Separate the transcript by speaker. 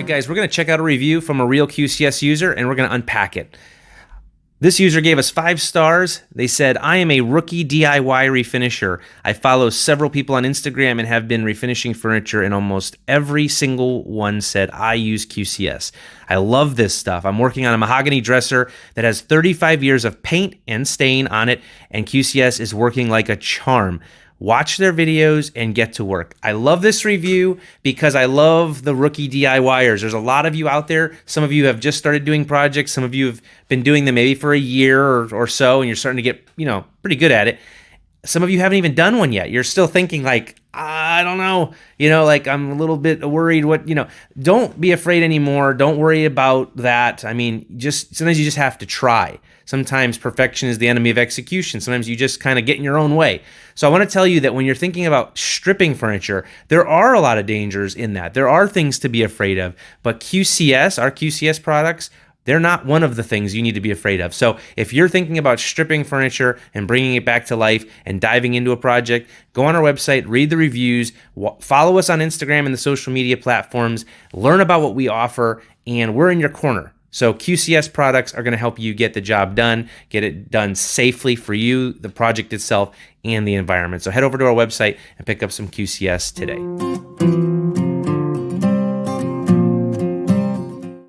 Speaker 1: guys, we're going to check out a review from a real QCS user and we're going to unpack it. This user gave us 5 stars. They said, I am a rookie DIY refinisher. I follow several people on Instagram and have been refinishing furniture, and almost every single one said, I use QCS. I love this stuff. I'm working on a mahogany dresser that has 35 years of paint and stain on it, and QCS is working like a charm. Watch their videos and get to work. I love this review because I love the rookie DIYers. There's a lot of you out there. Some of you have just started doing projects. Some of you have been doing them maybe for a year or so, and you're starting to get, pretty good at it. Some of you haven't even done one yet. You're still thinking like, I don't know, like I'm a little bit worried don't be afraid anymore. Don't worry about that. I mean, sometimes you just have to try. Sometimes perfection is the enemy of execution. Sometimes you just kind of get in your own way. So I want to tell you that when you're thinking about stripping furniture, there are a lot of dangers in that. There are things to be afraid of, but QCS, our QCS products, they're not one of the things you need to be afraid of. So if you're thinking about stripping furniture and bringing it back to life and diving into a project, go on our website, read the reviews, follow us on Instagram and the social media platforms, learn about what we offer, and we're in your corner. So QCS products are going to help you get the job done, get it done safely for you, the project itself, and the environment. So head over to our website and pick up some QCS today.